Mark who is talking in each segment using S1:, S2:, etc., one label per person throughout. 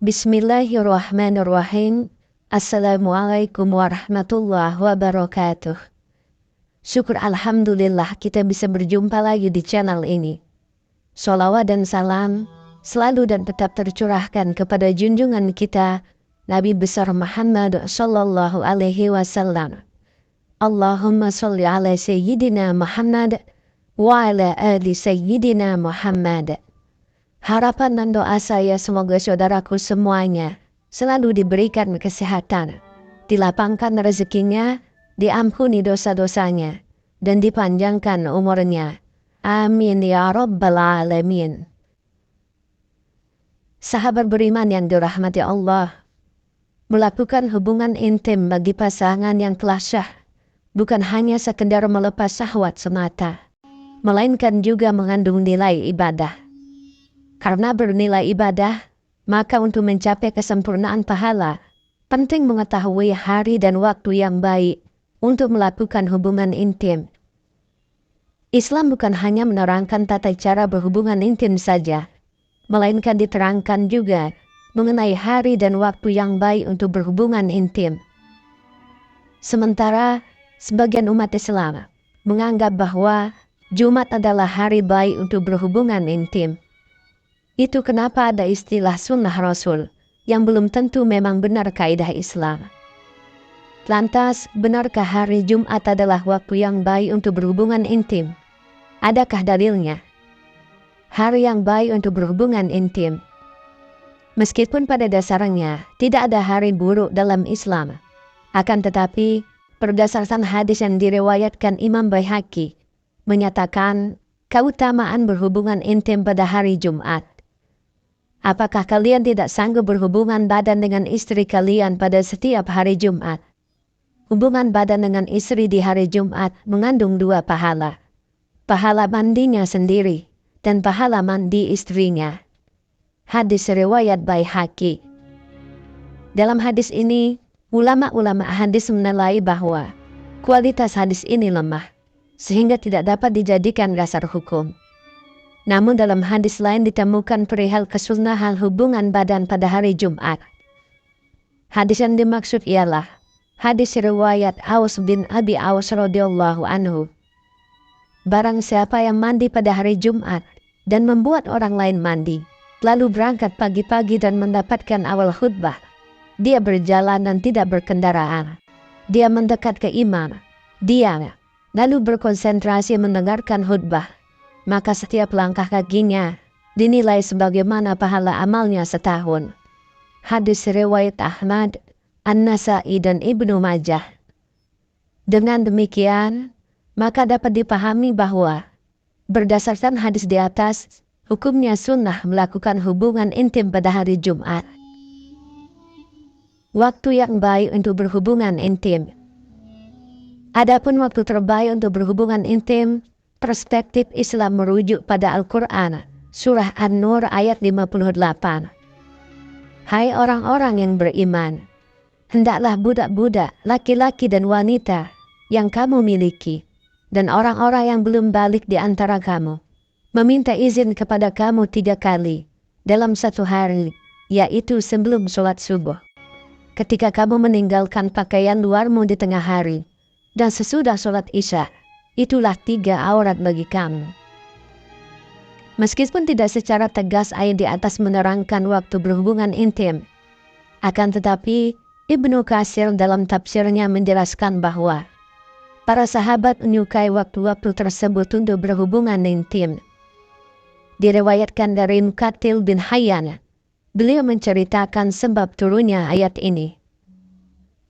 S1: Bismillahirrahmanirrahim. Assalamualaikum warahmatullahi wabarakatuh. Syukur alhamdulillah kita bisa berjumpa lagi di channel ini. Sholawat dan salam selalu dan tetap tercurahkan kepada junjungan kita Nabi besar Muhammad sallallahu alaihi wasallam. Allahumma sholli ala sayyidina Muhammad wa ala ali sayyidina Muhammad. Harapan dan doa saya semoga saudaraku semuanya selalu diberikan kesehatan, dilapangkan rezekinya, diampuni dosa-dosanya, dan dipanjangkan umurnya. Amin ya rabbal alamin. Sahabat beriman yang dirahmati Allah, melakukan hubungan intim bagi pasangan yang telah syah bukan hanya sekedar melepas syahwat semata, melainkan juga mengandung nilai ibadah. Karena bernilai ibadah, maka untuk mencapai kesempurnaan pahala, penting mengetahui hari dan waktu yang baik untuk melakukan hubungan intim. Islam bukan hanya menerangkan tata cara berhubungan intim saja, melainkan diterangkan juga mengenai hari dan waktu yang baik untuk berhubungan intim. Sementara sebagian umat Islam menganggap bahwa Jumat adalah hari baik untuk berhubungan intim. Itu kenapa ada istilah sunnah Rasul yang belum tentu memang benar kaidah Islam. Lantas, benarkah hari Jumat adalah waktu yang baik untuk berhubungan intim? Adakah dalilnya? Hari yang baik untuk berhubungan intim. Meskipun pada dasarnya tidak ada hari buruk dalam Islam, akan tetapi berdasarkan hadis yang diriwayatkan Imam Baihaqi menyatakan keutamaan berhubungan intim pada hari Jumat. Apakah kalian tidak sanggup berhubungan badan dengan istri kalian pada setiap hari Jumat? Hubungan badan dengan istri di hari Jumat mengandung dua pahala. Pahala mandinya sendiri dan pahala mandi istrinya. Hadis riwayat Baihaqi. Dalam hadis ini, ulama-ulama hadis menilai bahwa kualitas hadis ini lemah, sehingga tidak dapat dijadikan dasar hukum. Namun dalam hadis lain ditemukan perihal kesunahan hubungan badan pada hari Jumat. Hadis yang dimaksud ialah hadis riwayat Aus bin Abi Aus radhiyallahu anhu. Barang siapa yang mandi pada hari Jumat dan membuat orang lain mandi, lalu berangkat pagi-pagi dan mendapatkan awal khutbah, dia berjalan dan tidak berkendaraan. Dia mendekat ke imam, diam, lalu berkonsentrasi mendengarkan khutbah. Maka setiap langkah kakinya dinilai sebagaimana pahala amalnya setahun. Hadis riwayat Ahmad, An-Nasai dan Ibnu Majah. Dengan demikian, maka dapat dipahami bahwa berdasarkan hadis di atas, hukumnya sunnah melakukan hubungan intim pada hari Jumat. Waktu yang baik untuk berhubungan intim. Adapun waktu terbaik untuk berhubungan intim, perspektif Islam merujuk pada Al-Quran, Surah An-Nur ayat 58. Hai orang-orang yang beriman, hendaklah budak-budak, laki-laki dan wanita yang kamu miliki, dan orang-orang yang belum balik di antara kamu, meminta izin kepada kamu 3 kali dalam satu hari, yaitu sebelum sholat subuh, ketika kamu meninggalkan pakaian luarmu di tengah hari, dan sesudah sholat isya. Itulah 3 aurat bagi kamu. Meskipun tidak secara tegas ayat di atas menerangkan waktu berhubungan intim, akan tetapi Ibnu Katsir dalam tafsirnya menjelaskan bahwa para sahabat menyukai waktu-waktu tersebut untuk berhubungan intim. Diriwayatkan dari Muqatil bin Hayyan, beliau menceritakan sebab turunnya ayat ini.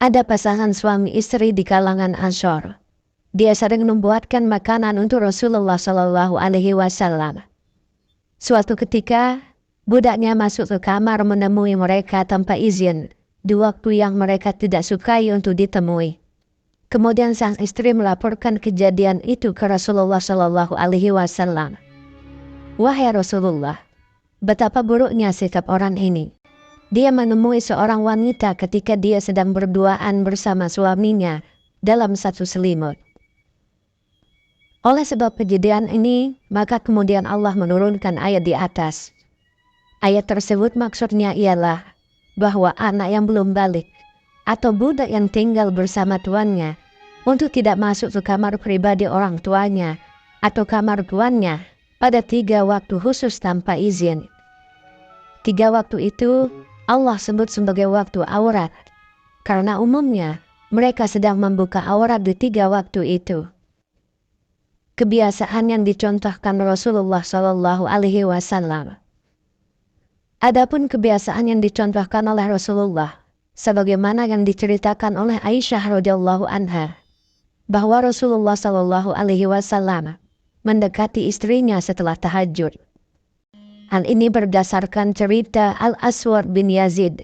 S1: Ada pasangan suami istri di kalangan Ansor. Dia sering membuatkan makanan untuk Rasulullah Shallallahu Alaihi Wasallam. Suatu ketika, budaknya masuk ke kamar menemui mereka tanpa izin di waktu yang mereka tidak sukai untuk ditemui. Kemudian sang istri melaporkan kejadian itu ke Rasulullah Shallallahu Alaihi Wasallam. Wahai Rasulullah, betapa buruknya sikap orang ini. Dia menemui seorang wanita ketika dia sedang berduaan bersama suaminya dalam satu selimut. Oleh sebab kejadian ini, maka kemudian Allah menurunkan ayat di atas. Ayat tersebut maksudnya ialah bahwa anak yang belum balik atau budak yang tinggal bersama tuannya untuk tidak masuk ke kamar pribadi orang tuanya atau kamar tuannya pada 3 waktu khusus tanpa izin. 3 waktu itu Allah sebut sebagai waktu aurat, karena umumnya mereka sedang membuka aurat di 3 waktu itu. Kebiasaan yang dicontohkan Rasulullah Shallallahu Alaihi Wasallam. Adapun kebiasaan yang dicontohkan oleh Rasulullah, sebagaimana yang diceritakan oleh Aisyah radhiyallahu anha, bahwa Rasulullah Shallallahu Alaihi Wasallam mendekati istrinya setelah tahajud. Hal ini berdasarkan cerita Al-Aswad bin Yazid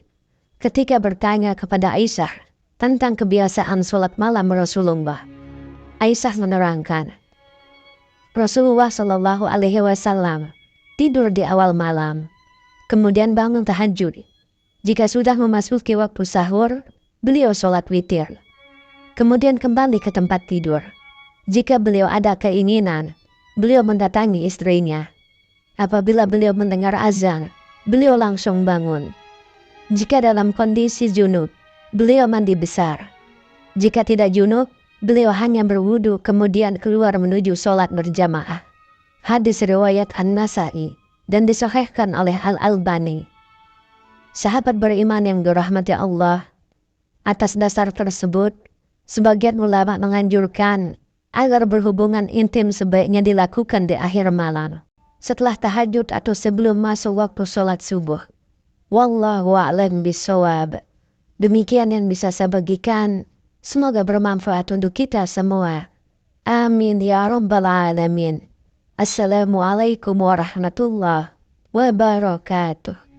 S1: ketika bertanya kepada Aisyah tentang kebiasaan sholat malam Rasulullah. Aisyah menerangkan, Rasulullah Shallallahu Alaihi Wasallam tidur di awal malam, kemudian bangun tahajud. Jika sudah memasuki waktu sahur, beliau sholat witir. Kemudian kembali ke tempat tidur. Jika beliau ada keinginan, beliau mendatangi istrinya. Apabila beliau mendengar azan, beliau langsung bangun. Jika dalam kondisi junub, beliau mandi besar. Jika tidak junub, beliau hanya berwudu kemudian keluar menuju sholat berjamaah. Hadis riwayat An-Nasa'i dan disahihkan oleh Al-Albani. Sahabat beriman yang dirahmati Allah, atas dasar tersebut, sebagian ulama menganjurkan agar berhubungan intim sebaiknya dilakukan di akhir malam, setelah tahajud atau sebelum masuk waktu sholat subuh. Wallahu a'lam bishawab. Demikian yang bisa saya bagikan. Semoga bermanfaat untuk kita semua. Amin ya rabbal alamin. Assalamualaikum warahmatullahi wabarakatuh.